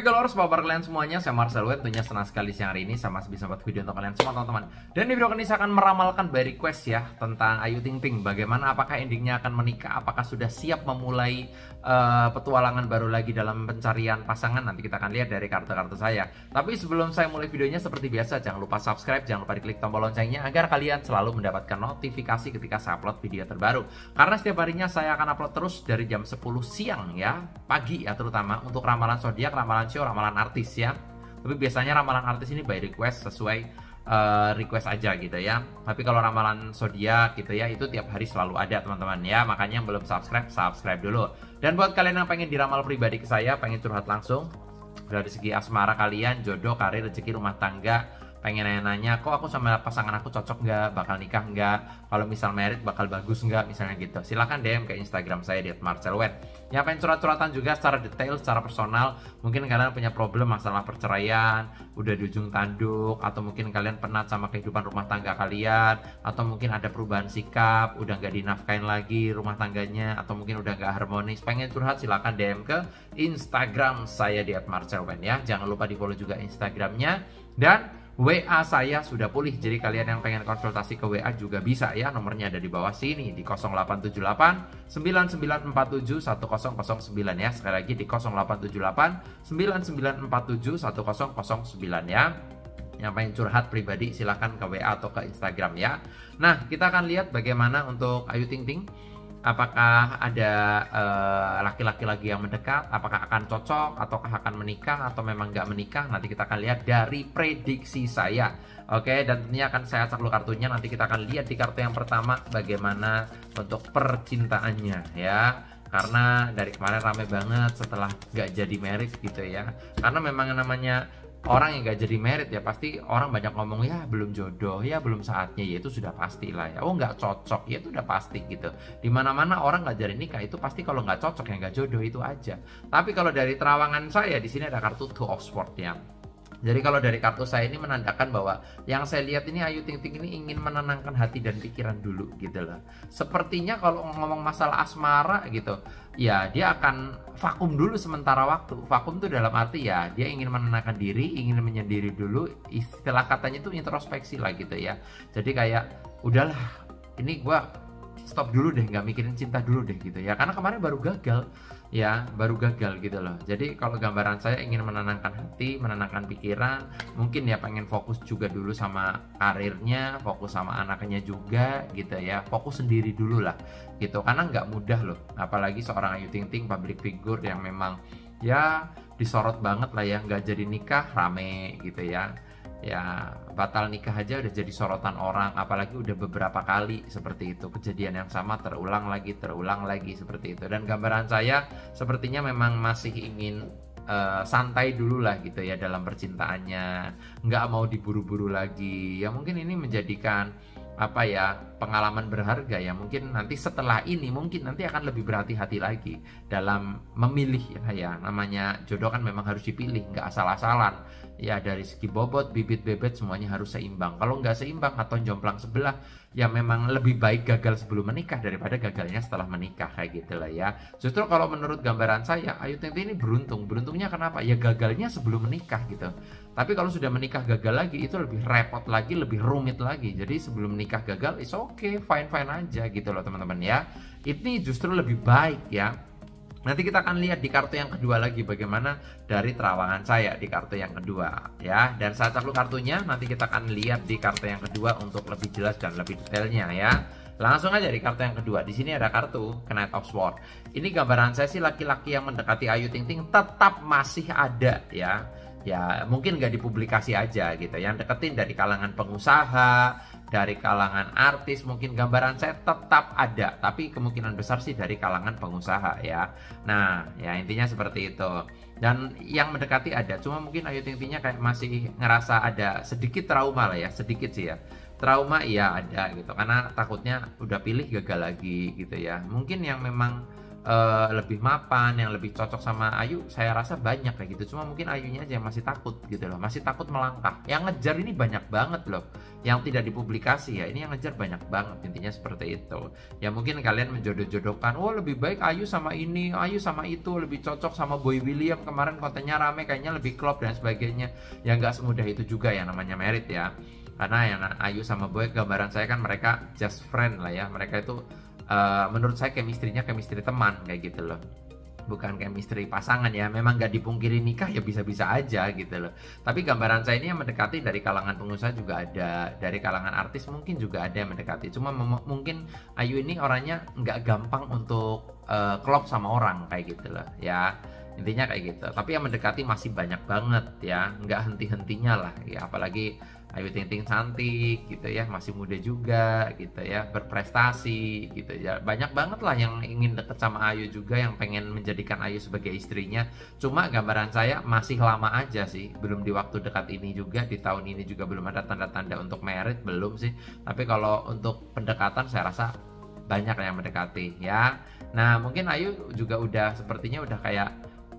Galors, apa kabar kalian semuanya? Saya Marcel Wen, tentunya senang sekali siang hari ini saya masih bisa buat video untuk kalian semua teman-teman. Dan di video kali ini saya akan meramalkan by request ya tentang Ayu Ting Ting. Bagaimana, apakah endingnya akan menikah, apakah sudah siap memulai petualangan baru lagi dalam pencarian pasangan. Nanti kita akan lihat dari kartu-kartu saya. Tapi sebelum saya mulai videonya, seperti biasa jangan lupa subscribe, jangan lupa diklik tombol loncengnya agar kalian selalu mendapatkan notifikasi ketika saya upload video terbaru. Karena setiap harinya saya akan upload terus dari jam 10 siang ya, pagi ya, terutama untuk ramalan zodiak, ramalan show, ramalan artis ya. Tapi biasanya ramalan artis ini by request, sesuai request aja gitu ya. Tapi kalau ramalan zodiak gitu ya, itu tiap hari selalu ada teman-teman ya. Makanya yang belum subscribe, subscribe dulu. Dan buat kalian yang pengen diramal pribadi ke saya, pengen curhat langsung dari segi asmara kalian, jodoh, karir, rezeki, rumah tangga, pengen nanya-nanya, kok aku sama pasangan aku cocok nggak, bakal nikah nggak, kalau misal merit bakal bagus nggak, misalnya gitu, silahkan DM ke Instagram saya di @marcelwen. Ya, pengen curhat-curhatan juga secara detail, secara personal. Mungkin kalian punya problem masalah perceraian, udah di ujung tanduk, atau mungkin kalian penat sama kehidupan rumah tangga kalian, atau mungkin ada perubahan sikap, udah nggak dinafkain lagi rumah tangganya, atau mungkin udah nggak harmonis, pengen curhat, silahkan DM ke Instagram saya di @marcelwen ya. Jangan lupa di follow juga Instagramnya. Dan WA saya sudah pulih, jadi kalian yang pengen konsultasi ke WA juga bisa ya. Nomornya ada di bawah sini di 0878 9947 1009 ya. Sekali lagi di 0878 9947 1009 ya. Yang pengen curhat pribadi silahkan ke WA atau ke Instagram ya. Nah, kita akan lihat bagaimana untuk Ayu Ting Ting. Apakah ada laki-laki lagi yang mendekat, apakah akan cocok, ataukah akan menikah, atau memang nggak menikah. Nanti kita akan lihat dari prediksi saya. Oke, dan tentunya akan saya acak dulu kartunya. Nanti kita akan lihat di kartu yang pertama bagaimana untuk percintaannya ya. Karena dari kemarin rame banget setelah nggak jadi merit gitu ya. Karena memang namanya orang yang gak jadi merit ya, pasti orang banyak ngomong ya belum jodoh, ya belum saatnya, ya itu sudah pasti lah ya. Oh nggak cocok, ya itu udah pasti gitu. Dimana-mana orang nggak jadi nikah itu pasti kalau nggak cocok ya nggak jodoh itu aja. Tapi kalau dari terawangan saya di sini ada kartu Two of Swords ya. Jadi kalau dari kartu saya ini menandakan bahwa yang saya lihat ini Ayu Ting Ting ini ingin menenangkan hati dan pikiran dulu gitu loh. Sepertinya kalau ngomong masalah asmara gitu, ya dia akan vakum dulu sementara waktu. Vakum itu dalam arti ya dia ingin menenangkan diri, ingin menyendiri dulu. Istilah katanya itu introspeksi lah gitu ya. Jadi kayak udahlah, ini gua stop dulu deh, nggak mikirin cinta dulu deh gitu ya. Karena kemarin baru gagal ya, baru gagal gitu loh. Jadi kalau gambaran saya ingin menenangkan hati, menenangkan pikiran, mungkin ya pengen fokus juga dulu sama karirnya, fokus sama anaknya juga gitu ya, fokus sendiri dulu lah gitu. Karena nggak mudah loh, apalagi seorang Ayu Ting Ting public figure yang memang ya disorot banget lah ya, nggak jadi nikah rame gitu ya. Ya batal nikah aja udah jadi sorotan orang, apalagi udah beberapa kali seperti itu, kejadian yang sama terulang lagi seperti itu. Dan gambaran saya sepertinya memang masih ingin santai dulu lah gitu ya dalam percintaannya, nggak mau diburu-buru lagi ya. Mungkin ini menjadikan apa ya, pengalaman berharga ya. Mungkin nanti setelah ini mungkin nanti akan lebih berhati-hati lagi dalam memilih ya. Namanya jodoh kan memang harus dipilih, nggak asal-asalan ya. Dari segi bobot, bibit, bebet semuanya harus seimbang. Kalau nggak seimbang atau jomplang sebelah ya memang lebih baik gagal sebelum menikah daripada gagalnya setelah menikah kayak gitu lah ya. Justru kalau menurut gambaran saya Ayu Ting Ting ini beruntung. Beruntungnya kenapa? Ya gagalnya sebelum menikah gitu. Tapi kalau sudah menikah gagal lagi itu lebih repot lagi, lebih rumit lagi. Jadi sebelum menikah gagal, it's okay, fine-fine aja gitu loh teman-teman ya. Ini justru lebih baik ya. Nanti kita akan lihat di kartu yang kedua lagi bagaimana dari terawangan saya di kartu yang kedua ya. Dan saya cek dulu kartunya, nanti kita akan lihat di kartu yang kedua untuk lebih jelas dan lebih detailnya ya. Langsung aja di kartu yang kedua. Di sini ada kartu Knight of Swords. Ini gambaran saya sih laki-laki yang mendekati Ayu Ting Ting tetap masih ada ya. Ya mungkin gak dipublikasi aja gitu. Yang deketin dari kalangan pengusaha, dari kalangan artis, mungkin gambaran saya tetap ada. Tapi kemungkinan besar sih dari kalangan pengusaha ya. Nah ya intinya seperti itu. Dan yang mendekati ada, cuma mungkin Ayu Ting Tingnya kayak masih ngerasa ada sedikit trauma lah ya. Sedikit sih ya. Trauma iya ada gitu. Karena takutnya udah pilih gagal lagi gitu ya. Mungkin yang memang lebih mapan, yang lebih cocok sama Ayu, saya rasa banyak kayak gitu. Cuma mungkin Ayunya aja yang masih takut gitu loh, masih takut melangkah. Yang ngejar ini banyak banget loh, yang tidak dipublikasi ya. Ini yang ngejar banyak banget, intinya seperti itu. Ya mungkin kalian menjodoh-jodohkan, oh lebih baik Ayu sama ini, Ayu sama itu, lebih cocok sama Boy William, kemarin kontennya rame kayaknya lebih klop dan sebagainya. Ya nggak semudah itu juga ya namanya merit ya. Karena yang Ayu sama Boy, gambaran saya kan mereka just friend lah ya. Mereka itu menurut saya chemistry-nya chemistry teman kayak gitu loh, bukan chemistry pasangan ya. Memang gak dipungkiri nikah ya bisa-bisa aja gitu loh. Tapi gambaran saya ini yang mendekati dari kalangan pengusaha juga ada, dari kalangan artis mungkin juga ada yang mendekati. Cuma mungkin Ayu ini orangnya nggak gampang untuk klop sama orang kayak gitu loh ya. Intinya kayak gitu. Tapi yang mendekati masih banyak banget ya, nggak henti-hentinya lah ya. Apalagi Ayu Ting Ting cantik gitu ya, masih muda juga gitu ya, berprestasi gitu ya. Banyak banget lah yang ingin deket sama Ayu juga, yang pengen menjadikan Ayu sebagai istrinya. Cuma gambaran saya masih lama aja sih, belum di waktu dekat ini juga, di tahun ini juga belum ada tanda-tanda untuk merit, belum sih. Tapi kalau untuk pendekatan saya rasa banyak yang mendekati ya. Nah mungkin Ayu juga udah sepertinya udah kayak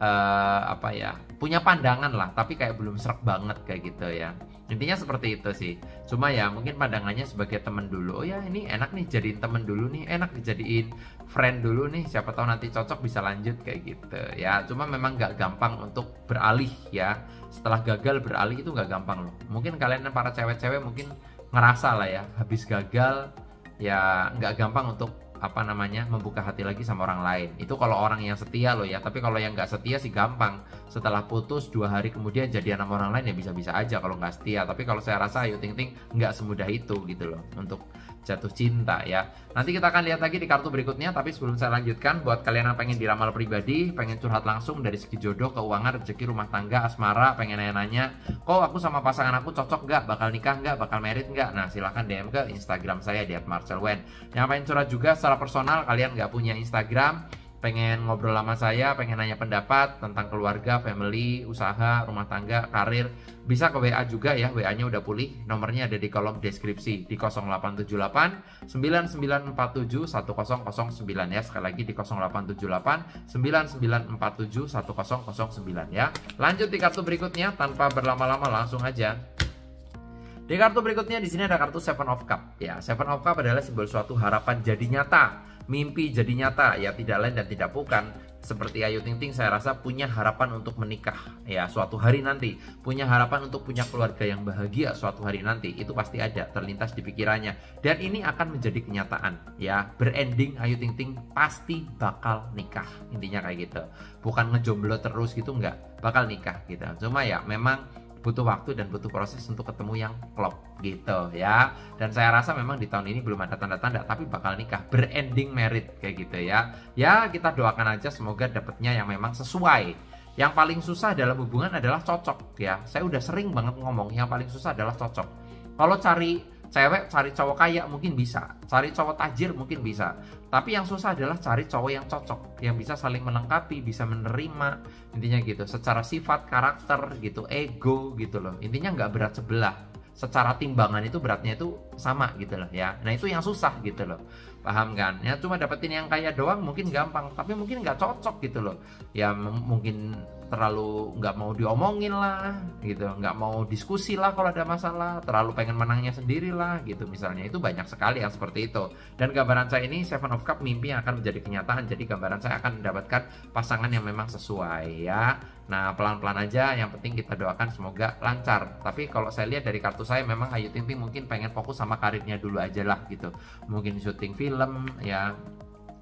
apa ya, punya pandangan lah, tapi kayak belum serak banget kayak gitu ya. Intinya seperti itu sih. Cuma ya mungkin pandangannya sebagai temen dulu. Oh ya ini enak nih jadiin temen dulu nih, enak dijadiin friend dulu nih, siapa tahu nanti cocok bisa lanjut kayak gitu ya. Cuma memang gak gampang untuk beralih ya. Setelah gagal beralih itu gak gampang loh. Mungkin kalian para cewek-cewek mungkin ngerasa lah ya, habis gagal ya gak gampang untuk apa namanya membuka hati lagi sama orang lain. Itu kalau orang yang setia loh ya. Tapi kalau yang nggak setia sih gampang. Setelah putus 2 hari kemudian jadian sama orang lain ya bisa-bisa aja kalau nggak setia. Tapi kalau saya rasa Ayu Ting Ting nggak semudah itu gitu loh untuk jatuh cinta ya. Nanti kita akan lihat lagi di kartu berikutnya. Tapi sebelum saya lanjutkan, buat kalian yang pengen diramal pribadi, pengen curhat langsung dari segi jodoh, keuangan, rezeki, rumah tangga, asmara, pengen nanya-nanya, kok aku sama pasangan aku cocok nggak, bakal nikah nggak, bakal merit nggak, nah silahkan DM ke Instagram saya di @marcelwen. Yang pengen curhat juga secara personal, kalian nggak punya Instagram, pengen ngobrol sama saya, pengen nanya pendapat tentang keluarga, family, usaha, rumah tangga, karir, bisa ke WA juga ya. WA-nya udah pulih, nomornya ada di kolom deskripsi di 0878 9947 1009 ya. Sekali lagi di 0878 9947 1009 ya. Lanjut di kartu berikutnya tanpa berlama-lama, langsung aja. Di kartu berikutnya di sini ada kartu Seven of Cup ya. Seven of Cup adalah simbol suatu harapan jadi nyata, mimpi jadi nyata ya, tidak lain dan tidak bukan seperti Ayu Ting Ting saya rasa punya harapan untuk menikah ya suatu hari nanti, punya harapan untuk punya keluarga yang bahagia suatu hari nanti. Itu pasti ada terlintas di pikirannya dan ini akan menjadi kenyataan ya. Berending Ayu Ting Ting pasti bakal nikah, intinya kayak gitu. Bukan ngejomblo terus gitu, nggak, bakal nikah gitu. Cuma ya memang butuh waktu dan butuh proses untuk ketemu yang klop gitu ya. Dan saya rasa memang di tahun ini belum ada tanda-tanda, tapi bakal nikah, berending merit kayak gitu ya. Ya kita doakan aja semoga dapetnya yang memang sesuai. Yang paling susah dalam hubungan adalah cocok ya. Saya udah sering banget ngomong, yang paling susah adalah cocok. Kalau cari cewek, cari cowok kaya mungkin bisa, cari cowok tajir mungkin bisa. Tapi yang susah adalah cari cowok yang cocok, yang bisa saling melengkapi, bisa menerima, intinya gitu. Secara sifat, karakter gitu, ego gitu loh. Intinya nggak berat sebelah. Secara timbangan itu beratnya itu sama gitu loh ya. Nah itu yang susah gitu loh. Paham kan? Ya cuma dapetin yang kaya doang mungkin gampang, tapi mungkin nggak cocok gitu loh. Ya mungkin terlalu nggak mau diomongin lah gitu, nggak mau diskusi lah kalau ada masalah, terlalu pengen menangnya sendiri lah gitu misalnya. Itu banyak sekali yang seperti itu. Dan gambaran saya ini Seven of Cup, mimpi yang akan menjadi kenyataan. Jadi gambaran saya akan mendapatkan pasangan yang memang sesuai ya. Nah pelan-pelan aja, yang penting kita doakan semoga lancar. Tapi kalau saya lihat dari kartu saya memang Ayu Ting Ting mungkin pengen fokus sama karirnya dulu aja lah gitu. Mungkin syuting film ya,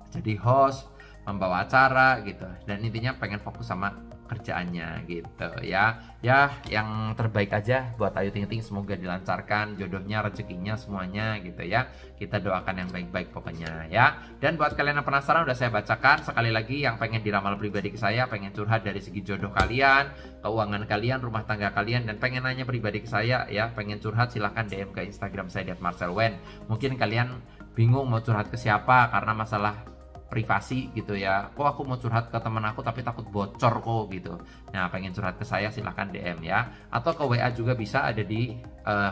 jadi host, membawa acara gitu. Dan intinya pengen fokus sama kerjaannya gitu ya. Ya yang terbaik aja buat Ayu Ting Ting, semoga dilancarkan jodohnya, rezekinya, semuanya gitu ya. Kita doakan yang baik-baik pokoknya ya. Dan buat kalian yang penasaran udah saya bacakan. Sekali lagi yang pengen diramal pribadi ke saya, pengen curhat dari segi jodoh kalian, keuangan kalian, rumah tangga kalian, dan pengen nanya pribadi ke saya ya, pengen curhat silahkan DM ke Instagram saya @marcelwen. Mungkin kalian bingung mau curhat ke siapa karena masalah privasi gitu ya. Kok aku mau curhat ke teman aku tapi takut bocor kok gitu. Nah pengen curhat ke saya silahkan DM ya. Atau ke WA juga bisa, ada di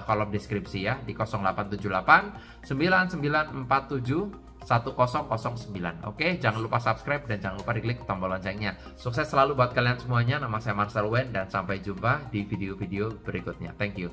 kolom deskripsi ya, di 0878 9947 1009. Oke, jangan lupa subscribe dan jangan lupa diklik tombol loncengnya. Sukses selalu buat kalian semuanya. Nama saya Marcel Wen dan sampai jumpa di video-video berikutnya. Thank you.